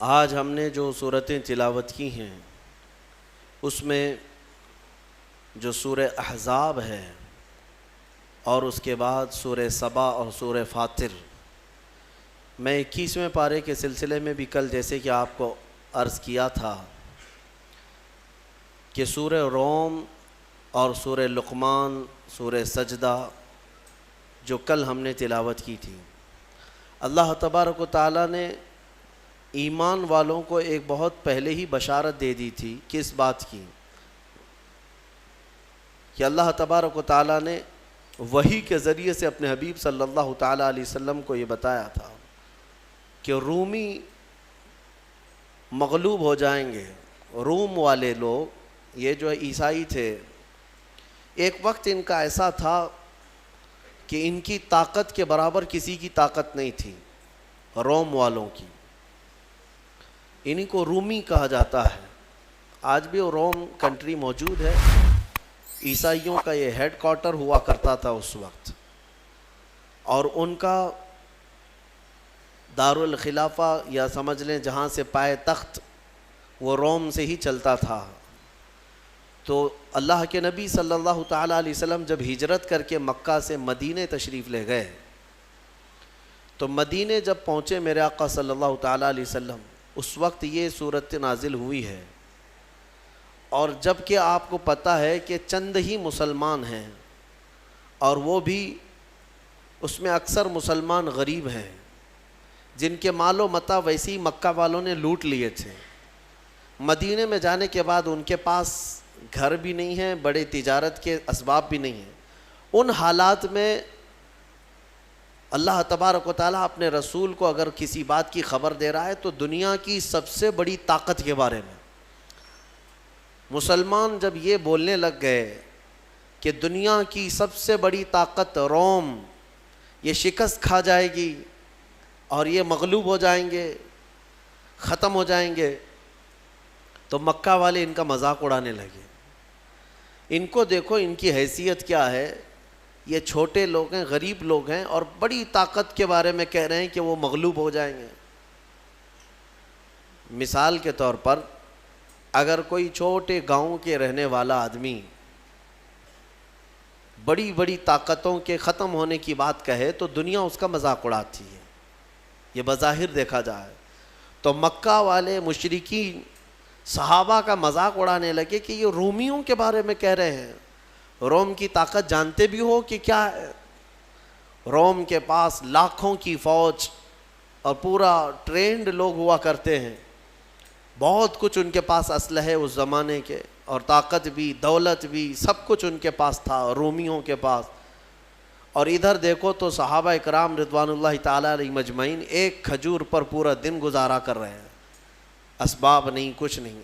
آج ہم نے جو صورتیں تلاوت کی ہیں اس میں جو سورہ احزاب ہے اور اس کے بعد سورہ سبا اور سورہ فاطر، میں 21ویں پارے کے سلسلے میں بھی کل جیسے کہ آپ کو عرض کیا تھا کہ سورہ روم اور سورہ لقمان، سورہ سجدہ جو کل ہم نے تلاوت کی تھی، اللہ تبارک و تعالیٰ نے ایمان والوں کو ایک بہت پہلے ہی بشارت دے دی تھی کس بات کی، کہ اللہ تبارک و تعالیٰ نے وحی کے ذریعے سے اپنے حبیب صلی اللہ تعالیٰ علیہ وسلم کو یہ بتایا تھا کہ رومی مغلوب ہو جائیں گے۔ روم والے لوگ یہ جو عیسائی تھے، ایک وقت ان کا ایسا تھا کہ ان کی طاقت کے برابر کسی کی طاقت نہیں تھی، روم والوں کی۔ انہی کو رومی کہا جاتا ہے، آج بھی وہ روم کنٹری موجود ہے، عیسائیوں کا یہ ہیڈ کوارٹر ہوا کرتا تھا اس وقت، اور ان کا دارالخلافہ یا سمجھ لیں جہاں سے پائے تخت وہ روم سے ہی چلتا تھا۔ تو اللہ کے نبی صلی اللہ تعالیٰ علیہ وسلم جب ہجرت کر کے مکہ سے مدینے تشریف لے گئے تو مدینے جب پہنچے میرے آقا صلی اللہ تعالیٰ علیہ وسلم، اس وقت یہ صورت نازل ہوئی ہے، اور جب کہ آپ کو پتہ ہے کہ چند ہی مسلمان ہیں، اور وہ بھی اس میں اکثر مسلمان غریب ہیں جن کے مال و متاع ویسی مکہ والوں نے لوٹ لیے تھے۔ مدینے میں جانے کے بعد ان کے پاس گھر بھی نہیں ہیں، بڑے تجارت کے اسباب بھی نہیں ہیں۔ ان حالات میں اللہ تبارک و تعالیٰ اپنے رسول کو اگر کسی بات کی خبر دے رہا ہے تو دنیا کی سب سے بڑی طاقت کے بارے میں۔ مسلمان جب یہ بولنے لگ گئے کہ دنیا کی سب سے بڑی طاقت روم یہ شکست کھا جائے گی اور یہ مغلوب ہو جائیں گے، ختم ہو جائیں گے، تو مکہ والے ان کا مذاق اڑانے لگے۔ ان کو دیکھو ان کی حیثیت کیا ہے، یہ چھوٹے لوگ ہیں، غریب لوگ ہیں، اور بڑی طاقت کے بارے میں کہہ رہے ہیں کہ وہ مغلوب ہو جائیں گے۔ مثال کے طور پر اگر کوئی چھوٹے گاؤں کے رہنے والا آدمی بڑی بڑی طاقتوں کے ختم ہونے کی بات کہے تو دنیا اس کا مذاق اڑاتی ہے، یہ بظاہر دیکھا جائے۔ تو مکہ والے مشرکین صحابہ کا مذاق اڑانے لگے کہ یہ رومیوں کے بارے میں کہہ رہے ہیں، روم کی طاقت جانتے بھی ہو کہ کیا ہے؟ روم کے پاس لاکھوں کی فوج اور پورا ٹرینڈ لوگ ہوا کرتے ہیں، بہت کچھ ان کے پاس اسلحے اس زمانے کے، اور طاقت بھی، دولت بھی، سب کچھ ان کے پاس تھا رومیوں کے پاس۔ اور ادھر دیکھو تو صحابہ اکرام رضوان اللہ تعالیٰ علیہ مجمعین ایک کھجور پر پورا دن گزارا کر رہے ہیں، اسباب نہیں، کچھ نہیں۔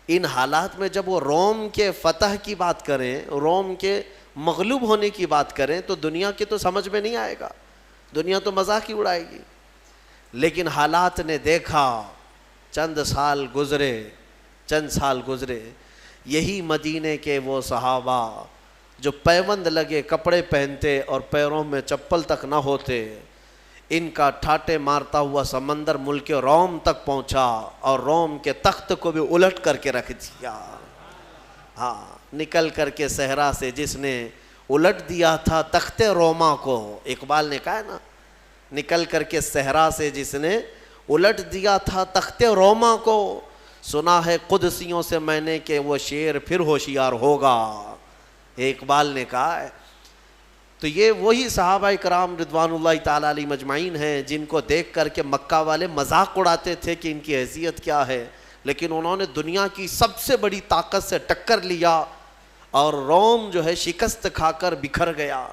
ان حالات میں جب وہ روم کے فتح کی بات کریں، روم کے مغلوب ہونے کی بات کریں تو دنیا کی تو سمجھ میں نہیں آئے گا، دنیا تو مذاق ہی اڑائے گی۔ لیکن حالات نے دیکھا، چند سال گزرے، یہی مدینے کے وہ صحابہ جو پیوند لگے کپڑے پہنتے اور پیروں میں چپل تک نہ ہوتے، ان کا ٹھاٹے مارتا ہوا سمندر ملک روم تک پہنچا اور روم کے تخت کو بھی الٹ کر کے رکھ دیا۔ ہاں، نکل کر کے صحرا سے جس نے الٹ دیا تھا تخت روما کو، اقبال نے کہا ہے نا، نکل کر کے صحرا سے جس نے الٹ دیا تھا تخت روما کو، سنا ہے قدسیوں سے میں نے کہ وہ شیر پھر ہوشیار ہوگا، اقبال نے کہا ہے۔ تو یہ وہی صحابہ کرام رضوان اللہ تعالیٰ علیہ مجمعین ہیں جن کو دیکھ کر کے مکہ والے مذاق اڑاتے تھے کہ ان کی حیثیت کیا ہے، لیکن انہوں نے دنیا کی سب سے بڑی طاقت سے ٹکر لیا، اور روم جو ہے شکست کھا کر بکھر گیا،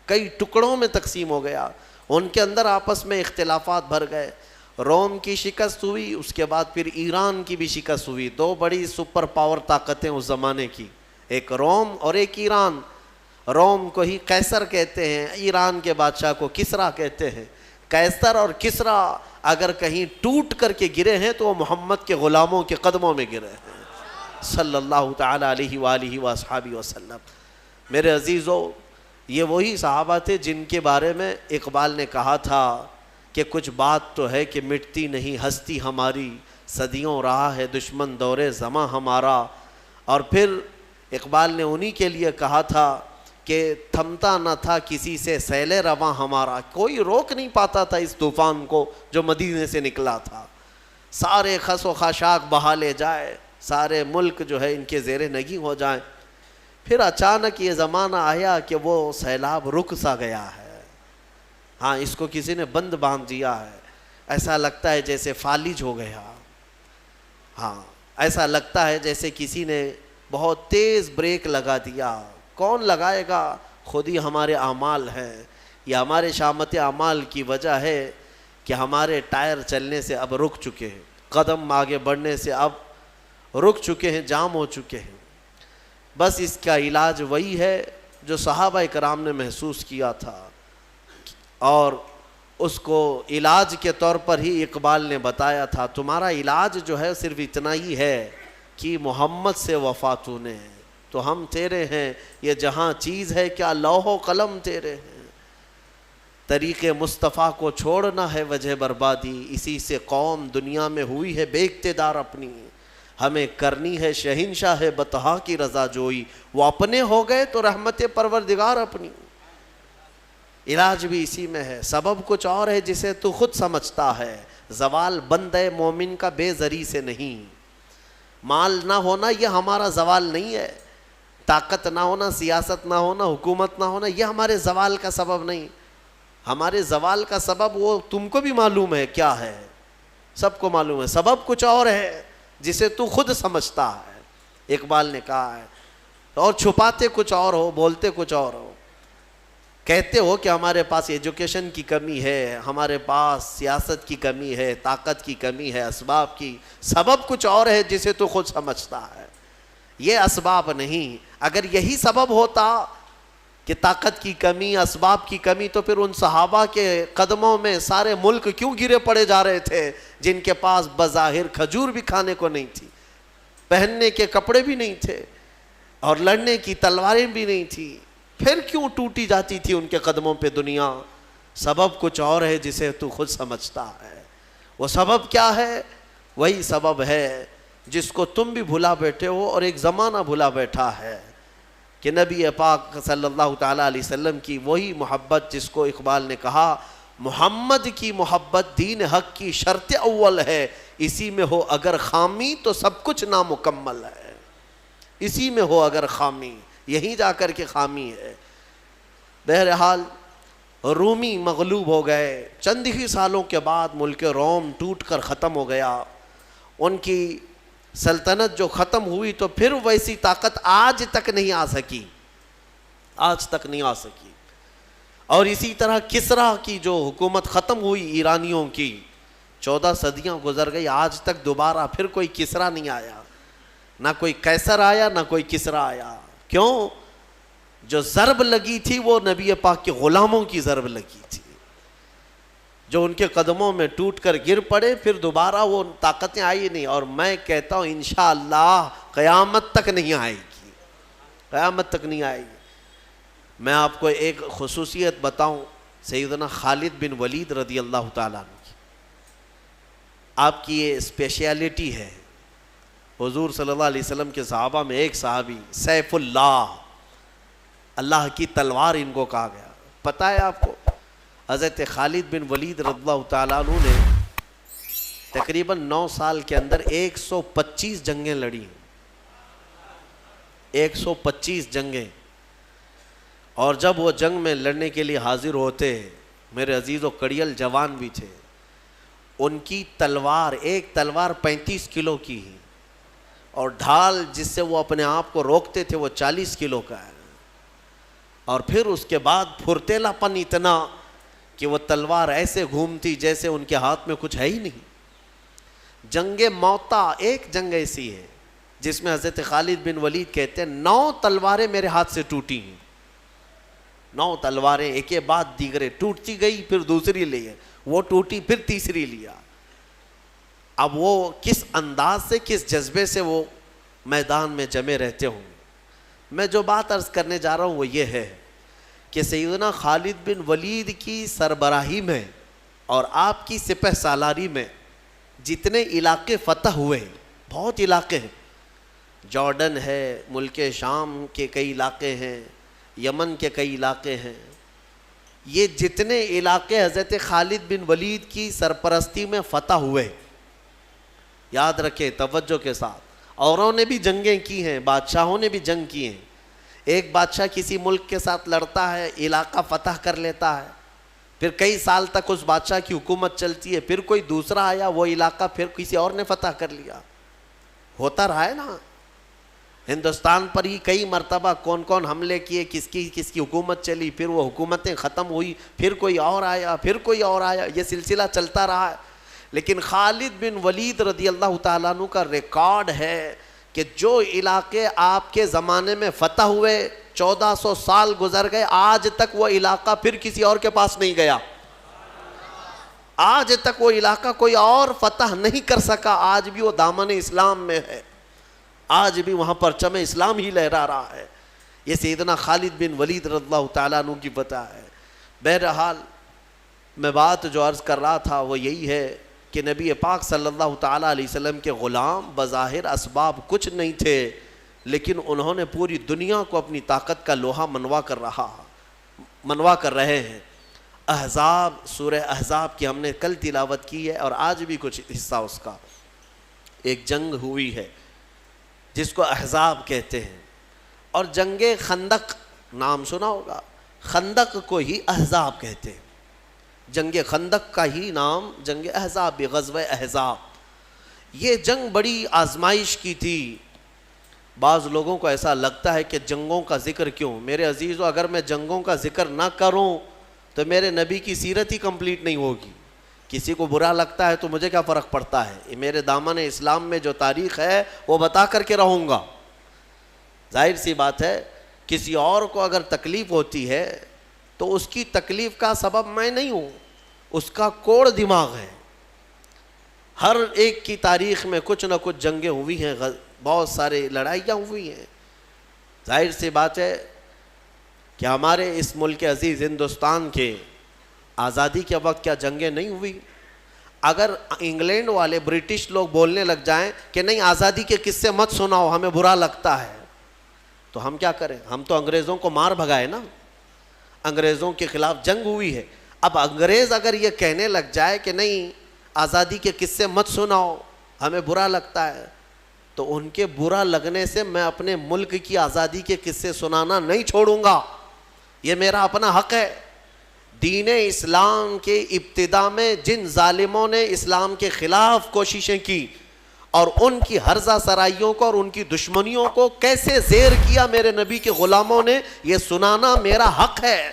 کئی ٹکڑوں میں تقسیم ہو گیا، ان کے اندر آپس میں اختلافات بھر گئے۔ روم کی شکست ہوئی، اس کے بعد پھر ایران کی بھی شکست ہوئی، دو بڑی سپر پاور طاقتیں اس زمانے کی، ایک روم اور ایک ایران۔ روم کو ہی قیصر کہتے ہیں، ایران کے بادشاہ کو کسریٰ کہتے ہیں۔ قیصر اور کسریٰ اگر کہیں ٹوٹ کر کے گرے ہیں تو وہ محمد کے غلاموں کے قدموں میں گرے ہیں صلی اللہ تعالیٰ علیہ وآلہ وصحبہ وسلم۔ میرے عزیزو، یہ وہی صحابہ تھے جن کے بارے میں اقبال نے کہا تھا کہ کچھ بات تو ہے کہ مٹتی نہیں ہستی ہماری، صدیوں رہا ہے دشمن دور زماں ہمارا. اور پھر اقبال نے انہی کے لیے کہا تھا کہ تھمتا نہ تھا کسی سے سیل رواں ہمارا. کوئی روک نہیں پاتا تھا اس طوفان کو جو مدینے سے نکلا تھا. سارے خس و خاشاک بہا لے جائے, سارے ملک جو ہے ان کے زیر نگیں ہو جائیں. پھر اچانک یہ زمانہ آیا کہ وہ سیلاب رک سا گیا ہے. ہاں, اس کو کسی نے بند باندھ دیا ہے. ایسا لگتا ہے جیسے فالج ہو گیا. ہاں, ایسا لگتا ہے جیسے کسی نے بہت تیز بریک لگا دیا. کون لگائے گا؟ خود ہی ہمارے اعمال ہیں. یہ ہمارے شامت اعمال کی وجہ ہے کہ ہمارے ٹائر چلنے سے اب رک چکے ہیں, قدم آگے بڑھنے سے اب رک چکے ہیں, جام ہو چکے ہیں. بس اس کا علاج وہی ہے جو صحابہ کرام نے محسوس کیا تھا, اور اس کو علاج کے طور پر ہی اقبال نے بتایا تھا. تمہارا علاج جو ہے صرف اتنا ہی ہے کہ محمد سے وفا تو نے, تو ہم تیرے ہیں. یہ جہاں چیز ہے کیا لوح و قلم تیرے ہیں. طریق مصطفیٰ کو چھوڑنا ہے وجہ بربادی, اسی سے قوم دنیا میں ہوئی ہے بے اقتدار اپنی. ہمیں کرنی ہے شہنشاہ بطحا کی رضا جوئی, وہ اپنے ہو گئے تو رحمت پروردگار اپنی. علاج بھی اسی میں ہے. سبب کچھ اور ہے جسے تو خود سمجھتا ہے. زوال بندے مومن کا بے زری سے نہیں. مال نہ ہونا یہ ہمارا زوال نہیں ہے. طاقت نہ ہونا, سیاست نہ ہونا, حکومت نہ ہونا, یہ ہمارے زوال کا سبب نہیں. ہمارے زوال کا سبب وہ تم کو بھی معلوم ہے کیا ہے, سب کو معلوم ہے. سبب کچھ اور ہے جسے تو خود سمجھتا ہے, اقبال نے کہا ہے. اور چھپاتے کچھ اور ہو, بولتے کچھ اور ہو. کہتے ہو کہ ہمارے پاس ایجوکیشن کی کمی ہے, ہمارے پاس سیاست کی کمی ہے, طاقت کی کمی ہے, اسباب کی. سبب کچھ اور ہے جسے تو خود سمجھتا ہے, یہ اسباب نہیں. اگر یہی سبب ہوتا کہ طاقت کی کمی, اسباب کی کمی, تو پھر ان صحابہ کے قدموں میں سارے ملک کیوں گرے پڑے جا رہے تھے جن کے پاس بظاہر کھجور بھی کھانے کو نہیں تھی, پہننے کے کپڑے بھی نہیں تھے, اور لڑنے کی تلواریں بھی نہیں تھی. پھر کیوں ٹوٹی جاتی تھی ان کے قدموں پہ دنیا؟ سبب کچھ اور ہے جسے تو خود سمجھتا ہے. وہ سبب کیا ہے؟ وہی سبب ہے جس کو تم بھی بھلا بیٹھے ہو اور ایک زمانہ بھلا بیٹھا ہے, کہ نبی پاک صلی اللہ تعالیٰ علیہ وسلم کی وہی محبت جس کو اقبال نے کہا محمد کی محبت دین حق کی شرط اول ہے. اسی میں ہو اگر خامی تو سب کچھ نامکمل ہے. اسی میں ہو اگر خامی, یہیں جا کر کے خامی ہے. بہرحال رومی مغلوب ہو گئے. چند ہی سالوں کے بعد ملک روم ٹوٹ کر ختم ہو گیا. ان کی سلطنت جو ختم ہوئی تو پھر ویسی طاقت آج تک نہیں آ سکی, آج تک نہیں آ سکی. اور اسی طرح کسرا کی جو حکومت ختم ہوئی ایرانیوں کی, 14 صدیاں گزر گئی, آج تک دوبارہ پھر کوئی کسرا نہیں آیا. نہ کوئی قیصر آیا, نہ کوئی کسرا آیا. کیوں؟ جو ضرب لگی تھی وہ نبی پاک کے غلاموں کی ضرب لگی تھی, جو ان کے قدموں میں ٹوٹ کر گر پڑے. پھر دوبارہ وہ طاقتیں آئی نہیں, اور میں کہتا ہوں انشاءاللہ قیامت تک نہیں آئے گی, قیامت تک نہیں آئے گی. میں آپ کو ایک خصوصیت بتاؤں سیدنا خالد بن ولید رضی اللہ تعالیٰ عنہ کی. آپ کی یہ اسپیشیلٹی ہے. حضور صلی اللہ علیہ وسلم کے صحابہ میں ایک صحابی سیف اللہ, اللہ کی تلوار ان کو کہا گیا. پتہ ہے آپ کو حضرت خالد بن ولید رضی اللہ تعالیٰ عنہ نے تقریباً 9 سال کے اندر 125 جنگیں لڑی, 125 جنگیں. اور جب وہ جنگ میں لڑنے کے لیے حاضر ہوتے, میرے عزیز و کڑیل جوان بھی تھے, ان کی تلوار, ایک تلوار 35 کلو کی ہے, اور ڈھال جس سے وہ اپنے آپ کو روکتے تھے وہ 40 کلو کا ہے. اور پھر اس کے بعد پھرتیلا پن اتنا کہ وہ تلوار ایسے گھومتی جیسے ان کے ہاتھ میں کچھ ہے ہی نہیں. جنگ موتا ایک جنگ ایسی ہے جس میں حضرت خالد بن ولید کہتے ہیں 9 تلواریں میرے ہاتھ سے ٹوٹی ہیں. 9 تلواریں ایک کے بعد دیگرے ٹوٹتی گئی, پھر دوسری لی, وہ ٹوٹی, پھر تیسری لیا. اب وہ کس انداز سے, کس جذبے سے وہ میدان میں جمے رہتے ہوں. میں جو بات عرض کرنے جا رہا ہوں وہ یہ ہے کہ سیدنا خالد بن ولید کی سربراہی میں اور آپ کی سپہ سالاری میں جتنے علاقے فتح ہوئے، بہت علاقے ہیں، جارڈن ہے، ملک شام کے کئی علاقے ہیں، یمن کے کئی علاقے ہیں، یہ جتنے علاقے حضرت خالد بن ولید کی سرپرستی میں فتح ہوئے، یاد رکھیں توجہ کے ساتھ، اوروں نے بھی جنگیں کی ہیں، بادشاہوں نے بھی جنگ کی ہیں۔ ایک بادشاہ کسی ملک کے ساتھ لڑتا ہے، علاقہ فتح کر لیتا ہے، پھر کئی سال تک اس بادشاہ کی حکومت چلتی ہے، پھر کوئی دوسرا آیا، وہ علاقہ پھر کسی اور نے فتح کر لیا، ہوتا رہا ہے نا۔ ہندوستان پر ہی کئی مرتبہ کون کون حملے کیے، کس کی حکومت چلی، پھر وہ حکومتیں ختم ہوئی، پھر کوئی اور آیا، پھر کوئی اور آیا، یہ سلسلہ چلتا رہا ہے۔ لیکن خالد بن ولید رضی اللہ تعالیٰ عنہ کا ریکارڈ ہے کہ جو علاقے آپ کے زمانے میں فتح ہوئے، 1400 سال گزر گئے، آج تک وہ علاقہ پھر کسی اور کے پاس نہیں گیا، آج تک وہ علاقہ کوئی اور فتح نہیں کر سکا، آج بھی وہ دامن اسلام میں ہے، آج بھی وہاں پرچم اسلام ہی لہرا رہا ہے۔ یہ سیدنا خالد بن ولید رضی اللہ تعالیٰ عنہ کی فتح ہے۔ بہرحال میں بات جو عرض کر رہا تھا وہ یہی ہے کہ نبی پاک صلی اللہ تعالیٰ علیہ وسلم کے غلام بظاہر اسباب کچھ نہیں تھے، لیکن انہوں نے پوری دنیا کو اپنی طاقت کا لوہا منوا کر رہے ہیں۔ احزاب، سورہ احزاب کی ہم نے کل تلاوت کی ہے اور آج بھی کچھ حصہ اس کا، ایک جنگ ہوئی ہے جس کو احزاب کہتے ہیں، اور جنگ خندق نام سنا ہوگا، خندق کو ہی احزاب کہتے ہیں، جنگ خندق کا ہی نام جنگ احزاب بھی، غزوہ احزاب۔ یہ جنگ بڑی آزمائش کی تھی۔ بعض لوگوں کو ایسا لگتا ہے کہ جنگوں کا ذکر کیوں؟ میرے عزیزو، اگر میں جنگوں کا ذکر نہ کروں تو میرے نبی کی سیرت ہی کمپلیٹ نہیں ہوگی۔ کسی کو برا لگتا ہے تو مجھے کیا فرق پڑتا ہے، میرے دامن اسلام میں جو تاریخ ہے وہ بتا کر کے رہوں گا۔ ظاہر سی بات ہے، کسی اور کو اگر تکلیف ہوتی ہے تو اس کی تکلیف کا سبب میں نہیں ہوں، اس کا کوڑ دماغ ہے۔ ہر ایک کی تاریخ میں کچھ نہ کچھ جنگیں ہوئی ہیں، بہت سارے لڑائیاں ہوئی ہیں۔ ظاہر سی بات ہے کہ ہمارے اس ملک عزیز ہندوستان کے آزادی کے وقت کیا جنگیں نہیں ہوئی؟ اگر انگلینڈ والے، برٹش لوگ بولنے لگ جائیں کہ نہیں آزادی کے قصے مت سناؤ، ہمیں برا لگتا ہے، تو ہم کیا کریں؟ ہم تو انگریزوں کو مار بھگائے نا، انگریزوں کے خلاف جنگ ہوئی ہے۔ اب انگریز اگر یہ کہنے لگ جائے کہ نہیں آزادی کے قصے مت سناؤ، ہمیں برا لگتا ہے، تو ان کے برا لگنے سے میں اپنے ملک کی آزادی کے قصے سنانا نہیں چھوڑوں گا، یہ میرا اپنا حق ہے۔ دین اسلام کے ابتدا میں جن ظالموں نے اسلام کے خلاف کوششیں کی اور ان کی ہرزہ سرائیوں کو اور ان کی دشمنیوں کو کیسے زیر کیا میرے نبی کے غلاموں نے، یہ سنانا میرا حق ہے۔